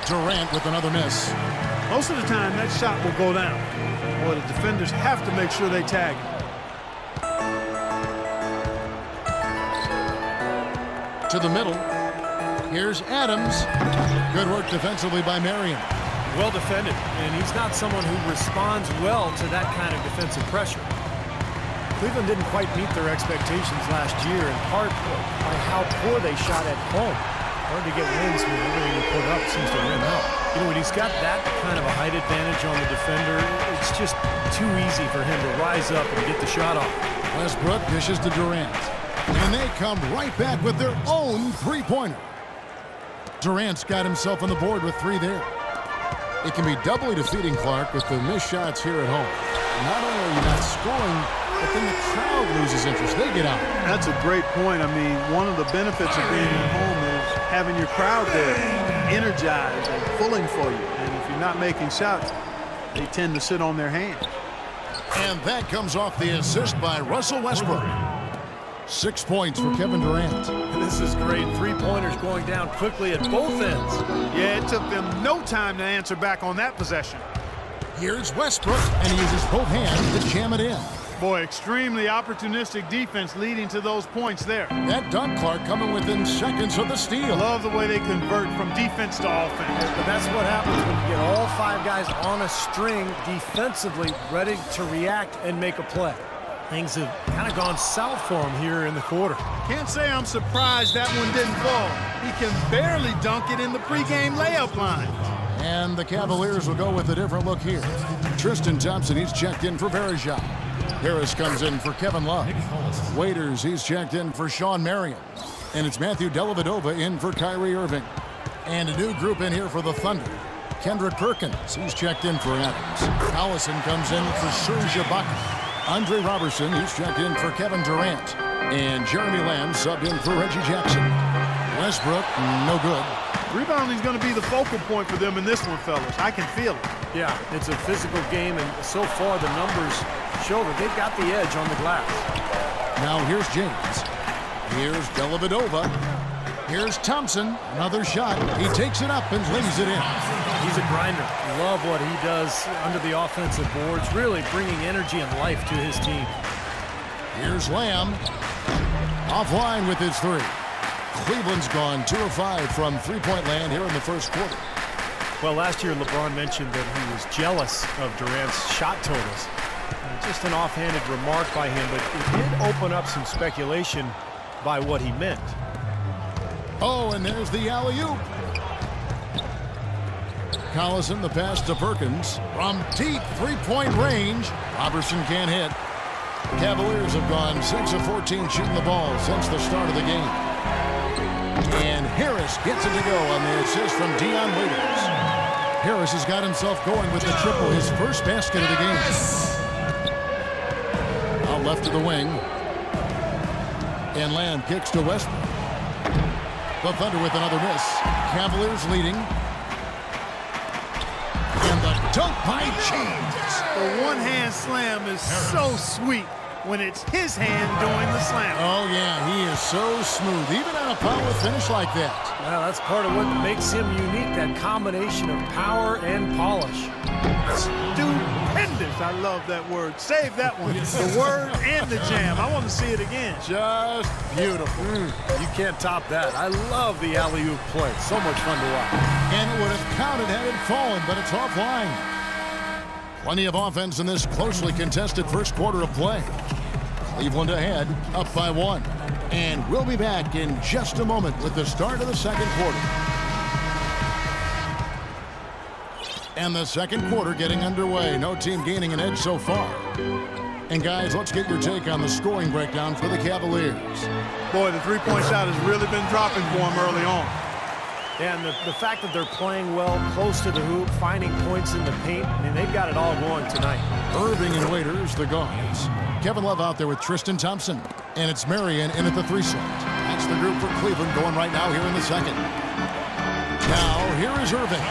Durant with another miss. Most of the time, that shot will go down. Boy, the defenders have to make sure they tag him. To the middle. Here's Adams. Good work defensively by Marion. Well defended, and he's not someone who responds well to that kind of defensive pressure. Cleveland didn't quite meet their expectations last year, in part by how poor they shot at home. Hard to get wins when everything you put up seems to rim out. You know, when he's got that kind of a height advantage on the defender, it's just too easy for him to rise up and get the shot off. Westbrook dishes to Durant. And they come right back with their own three-pointer. Durant's got himself on the board with 3 there. It can be doubly defeating, Clark, with the missed shots here at home. Not only are you not scoring, but then the crowd loses interest. They get out. That's a great point. I mean, one of the benefits of being at home is having your crowd there, energized and pulling for you. And if you're not making shots, they tend to sit on their hands. And that comes off the assist by Russell Westbrook. 6 points for Kevin Durant. And this is great. 3-pointers going down quickly at both ends. Yeah, it took them no time to answer back on that possession. Here's Westbrook, and he uses both hands to jam it in. Boy, extremely opportunistic defense leading to those points there. That dunk, Clark, coming within seconds of the steal. Love the way they convert from defense to offense. But that's what happens when you get all 5 guys on a string defensively ready to react and make a play. Things have kind of gone south for him here in the quarter. Can't say I'm surprised that one didn't fall. He can barely dunk it in the pregame layup line. And the Cavaliers will go with a different look here. Tristan Thompson, he's checked in for Varejao. Harris comes in for Kevin Love. Waiters, he's checked in for Sean Marion. And it's Matthew Dellavedova in for Kyrie Irving. And a new group in here for the Thunder. Kendrick Perkins, he's checked in for Adams. Collison comes in for Serge Ibaka. Andre Robertson, he's checked in for Kevin Durant. And Jeremy Lamb subbed in for Reggie Jackson. Westbrook, no good. Rebounding is going to be the focal point for them in this one, fellas. I can feel it. Yeah, it's a physical game, and so far the numbers show that they've got the edge on the glass. Now here's James. Here's Dellavedova. Here's Thompson. Another shot. He takes it up and lays it in. He's a grinder. Love what he does under the offensive boards, really bringing energy and life to his team. Here's Lamb. Offline with his 3. Cleveland's gone 2 of 5 from three-point land here in the first quarter. Well, last year LeBron mentioned that he was jealous of Durant's shot totals. Just an offhanded remark by him, but it did open up some speculation by what he meant. Oh, and there's the alley-oop. Collison, the pass to Perkins. From deep three-point range, Robertson can't hit. The Cavaliers have gone 6 of 14 shooting the ball since the start of the game. And Harris gets it to go on the assist from Dion Waiters. Harris has got himself going with the triple, his first basket of the game. Out left to the wing. And Lamb kicks to Westbrook. The Thunder with another miss. Cavaliers leading. And the dunk by James. The one-hand slam is so sweet when it's his hand doing the slam. Oh, yeah, he is so smooth, even on a power finish like that. Well, that's part of what makes him unique, that combination of power and polish. Stupendous. I love that word. Save that one. The word and the jam. I want to see it again. Just beautiful. You can't top that. I love the alley-oop play. So much fun to watch. And it would have counted had it fallen, but it's offline. Plenty of offense in this closely contested first quarter of play. Cleveland ahead, up by 1. And we'll be back in just a moment with the start of the second quarter. And the second quarter getting underway. No team gaining an edge so far. And guys, let's get your take on the scoring breakdown for the Cavaliers. Boy, the three-point shot has really been dropping for them early on. And the fact that they're playing well close to the hoop, finding points in the paint, I mean, they've got it all going tonight. Irving and Waiters, the guards. Kevin Love out there with Tristan Thompson. And it's Marion in at the 3 slot. That's the group for Cleveland going right now here in the second. Now, here is Irving.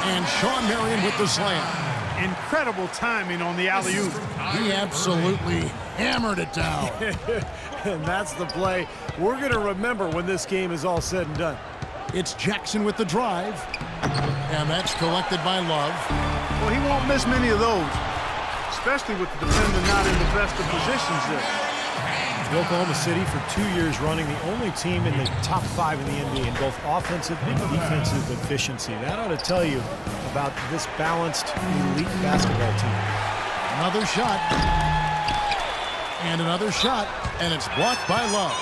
And Sean Marion with the slam. Incredible timing on the alley-oop. He absolutely hammered it down. And that's the play we're going to remember when this game is all said and done. It's Jackson with the drive. And that's collected by Love. Well, he won't miss many of those, especially with the defender not in the best of positions there. Oklahoma City for 2 years running, the only team in the top 5 in the NBA in both offensive and defensive efficiency. That ought to tell you about this balanced elite basketball team. Another shot. And another shot. And it's blocked by Love.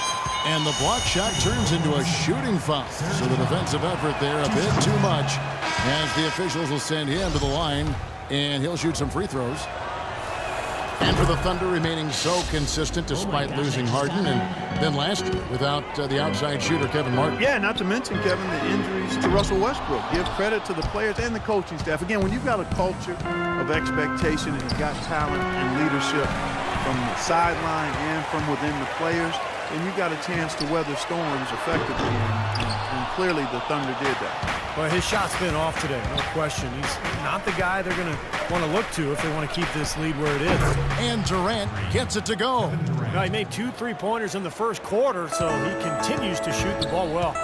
And the block shot turns into a shooting foul. So the defensive effort there a bit too much, as the officials will send him to the line, and he'll shoot some free throws. And for the Thunder, remaining so consistent despite losing Harden, and then last year without the outside shooter Kevin Martin. Yeah, not to mention, Kevin, the injuries to Russell Westbrook. Give credit to the players and the coaching staff. Again, when you've got a culture of expectation and you've got talent and leadership from the sideline and from within the players, then you've got a chance to weather storms effectively, and clearly the Thunder did that. Well, his shot's been off today, no question. He's not the guy they're going to want to look to if they want to keep this lead where it is. And Durant gets it to go. Now, he made 2 3-pointers in the first quarter, so he continues to shoot the ball well.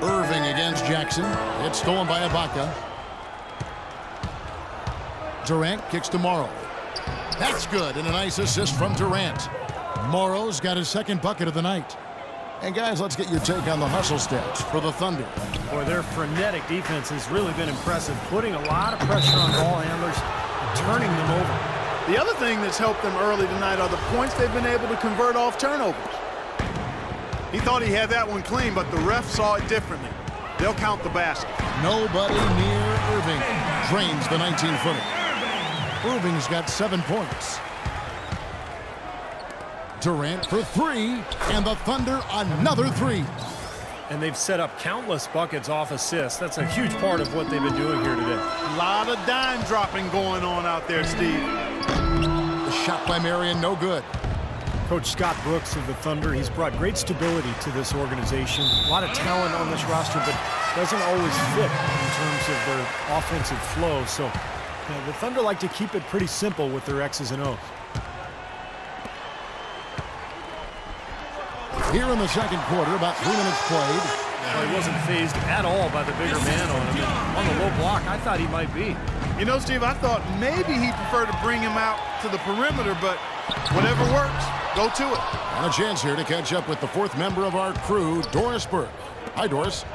Irving against Jackson. It's stolen by Ibaka. Durant kicks to Morrow. That's good, and a nice assist from Durant. Morrow's got his second bucket of the night. And guys, let's get your take on the hustle stats for the Thunder. Boy, their frenetic defense has really been impressive, putting a lot of pressure on ball handlers and turning them over. The other thing that's helped them early tonight are the points they've been able to convert off turnovers. He thought he had that one clean, but the ref saw it differently. They'll count the basket. Nobody near Irving. Drains the 19-footer. Irving's got 7 points. Durant for 3, and the Thunder another 3. And they've set up countless buckets off assists. That's a huge part of what they've been doing here today. A lot of dime dropping going on out there, Steve. The shot by Marion, no good. Coach Scott Brooks of the Thunder, he's brought great stability to this organization. A lot of talent on this roster, but doesn't always fit in terms of their offensive flow. So the Thunder like to keep it pretty simple with their X's and O's. Here in the second quarter, about 3 minutes played. Well, he wasn't phased at all by the bigger man on him. And on the low block, I thought he might be. You know, Steve, I thought maybe he'd prefer to bring him out to the perimeter, but whatever works, go to it. And a chance here to catch up with the 4th member of our crew, Doris Burke. Hi, Doris.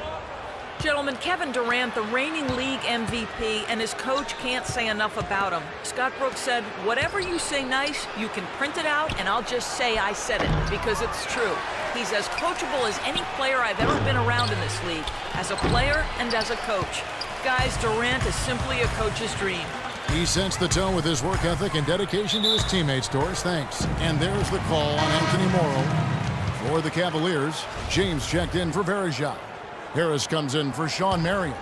Gentlemen, Kevin Durant, the reigning league MVP, and his coach can't say enough about him. Scott Brooks said, whatever you say nice, you can print it out, and I'll just say I said it, because it's true. He's as coachable as any player I've ever been around in this league, as a player and as a coach. Guys, Durant is simply a coach's dream. He sets the tone with his work ethic and dedication to his teammates, Doris. Thanks. And there's the call on Anthony Morrow. For the Cavaliers, James checked in for Verejao. Harris comes in for Sean Marion.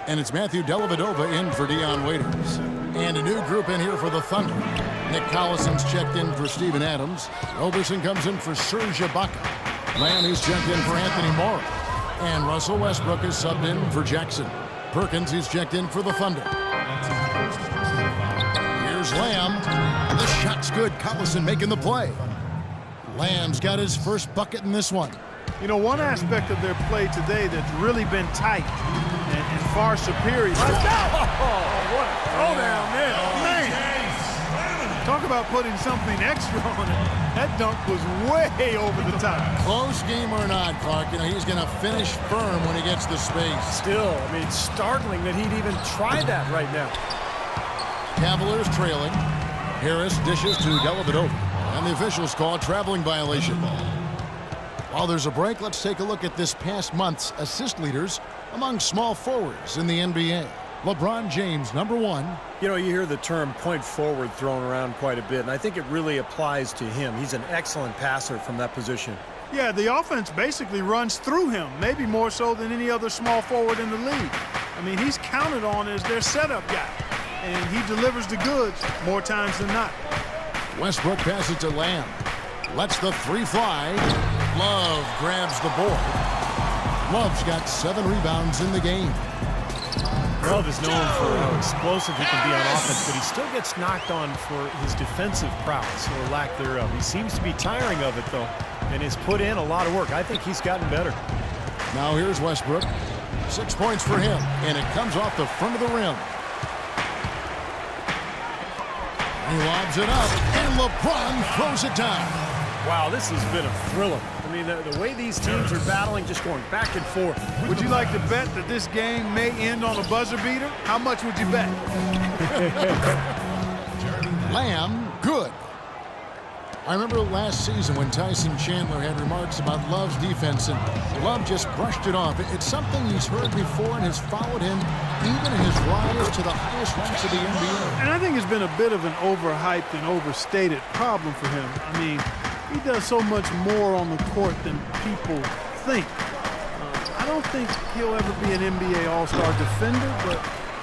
And it's Matthew Dellavedova in for Dion Waiters. And a new group in here for the Thunder. Nick Collison's checked in for Steven Adams. Roberson comes in for Serge Ibaka. Lamb is checked in for Anthony Morrow. And Russell Westbrook is subbed in for Jackson. Perkins is checked in for the Thunder. Here's Lamb. The shot's good. Collison making the play. Lamb's got his first bucket in this one. You know, one aspect of their play today that's really been tight and far superior. What a throwdown there. Man, talk about putting something extra on it. That dunk was way over the top. Close game or not, Clark, you know, he's going to finish firm when he gets the space. Still, I mean, it's startling that he'd even try that right now. Cavaliers trailing. Harris dishes to Dellavedova. And the officials call a traveling violation. While there's a break, let's take a look at this past month's assist leaders among small forwards in the NBA. LeBron James, #1. You know, you hear the term point forward thrown around quite a bit, and I think it really applies to him. He's an excellent passer from that position. Yeah, the offense basically runs through him, maybe more so than any other small forward in the league. I mean, he's counted on as their setup guy, and he delivers the goods more times than not. Westbrook passes to Lamb. Lets the 3 fly. Love grabs the board. Love's got 7 rebounds in the game. Love is known for how explosive he can be on offense, but he still gets knocked on for his defensive prowess or lack thereof. He seems to be tiring of it, though, and has put in a lot of work. I think he's gotten better. Now here's Westbrook. 6 points for him, and it comes off the front of the rim. He lobs it up, and LeBron throws it down. Wow, this has been a thriller. I mean, the way these teams are battling, just going back and forth. Would you like to bet that this game may end on a buzzer beater? How much would you bet? Lamb, good. I remember last season when Tyson Chandler had remarks about Love's defense, and Love just brushed it off. It's something he's heard before and has followed him even in his rise to the highest ranks of the NBA. And I think it's been a bit of an overhyped and overstated problem for him. I mean, he does so much more on the court than people think. I don't think he'll ever be an NBA All-Star defender, but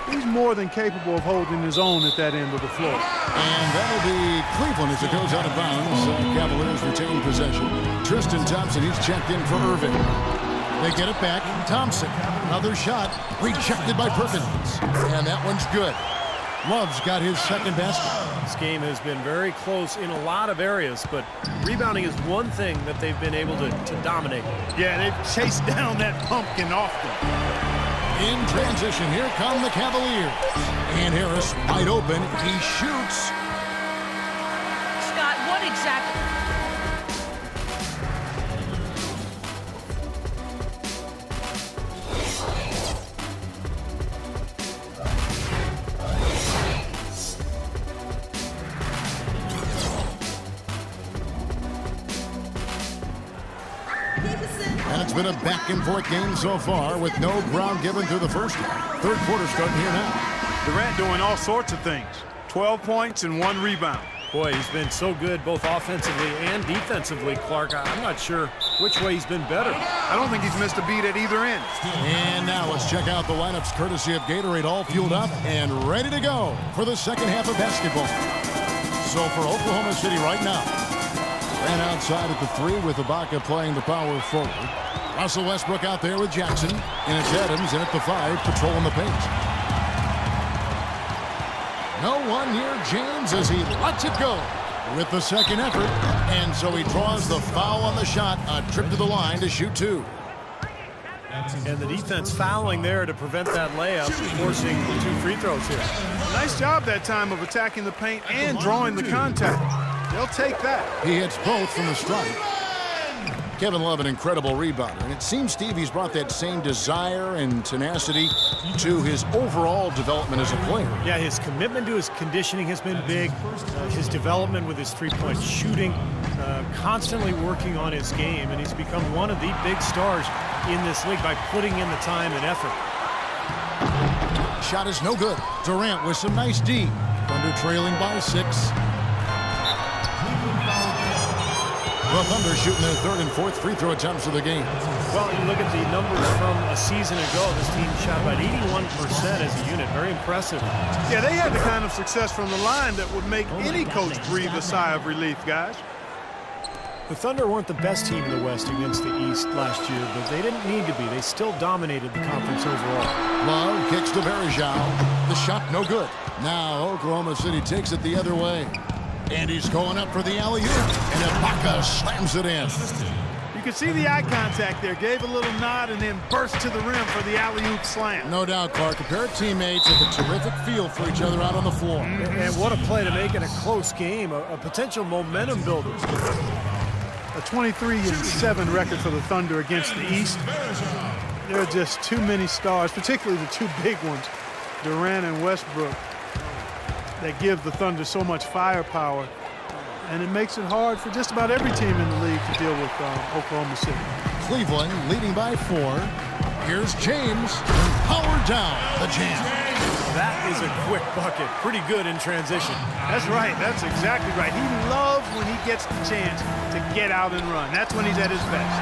he's more than capable of holding his own at that end of the floor. And that'll be Cleveland as it goes out of bounds. Cavaliers retain possession. Tristan Thompson, he's checked in for Irving. They get it back. Thompson, another shot, rejected by Perkins. And that one's good. Love's got his second basket. This game has been very close in a lot of areas, but rebounding is one thing that they've been able to dominate. Yeah, they've chased down that pumpkin often. In transition, here come the Cavaliers. And Harris wide open. He shoots. Scott, what exactly? And it's been a back-and-forth game so far with no ground given through the first half. Third quarter starting here now. Durant doing all sorts of things. 12 points and 1 rebound. Boy, he's been so good both offensively and defensively, Clark. I'm not sure which way he's been better. I don't think he's missed a beat at either end. And now let's check out the lineups courtesy of Gatorade, all fueled up and ready to go for the second half of basketball. So for Oklahoma City right now, ran outside at the 3 with Ibaka playing the power forward. Russell Westbrook out there with Jackson. And it's Adams in at the 5 patrolling the paint. No one near James as he lets it go with the second effort. And so he draws the foul on the shot. A trip to the line to shoot 2. And the defense fouling there to prevent that layup, forcing 2 free throws here. Nice job that time of attacking the paint and drawing the contact. They'll take that. He hits both from the strike. Kevin Love, an incredible rebounder. And it seems Stevie's brought that same desire and tenacity to his overall development as a player. Yeah, his commitment to his conditioning has been big. His development with his three-point shooting, constantly working on his game. And he's become one of the big stars in this league by putting in the time and effort. Shot is no good. Durant with some nice D. Thunder trailing by 6. The Thunder shooting their 3rd and 4th free throw attempts of the game. Well, you look at the numbers from a season ago. This team shot about 81% as a unit. Very impressive. Yeah, they had the kind of success from the line that would make any coach breathe a sigh of relief, guys. The Thunder weren't the best team in the West against the East last year, but they didn't need to be. They still dominated the conference overall. Love kicks to Varejao. The shot no good. Now Oklahoma City takes it the other way. And he's going up for the alley-oop. And Ibaka slams it in. You can see the eye contact there. Gave a little nod and then burst to the rim for the alley-oop slam. No doubt, Clark. A pair of teammates with a terrific feel for each other out on the floor. And what a play to make it a close game, a potential momentum builder. A 23-7 record for the Thunder against the East. There are just too many stars, particularly the 2 big ones, Durant and Westbrook, that give the Thunder so much firepower. And it makes it hard for just about every team in the league to deal with Oklahoma City. Cleveland leading by 4. Here's James. Powered down the jam. That is a quick bucket. Pretty good in transition. That's right. That's exactly right. He loves when he gets the chance to get out and run. That's when he's at his best.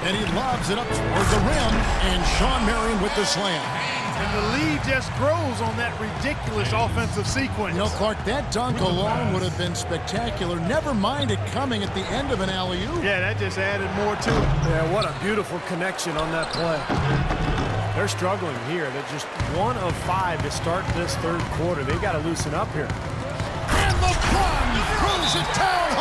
And he lobs it up toward the rim. And Shawn Marion with the slam. And the lead just grows on that ridiculous offensive sequence. You know, Clark, that dunk alone would have been spectacular. Never mind it coming at the end of an alley-oop. Yeah, that just added more to it. Yeah, what a beautiful connection on that play. They're struggling here. They're just 1 of 5 to start this 3rd quarter. They've got to loosen up here. And LeBron throws it down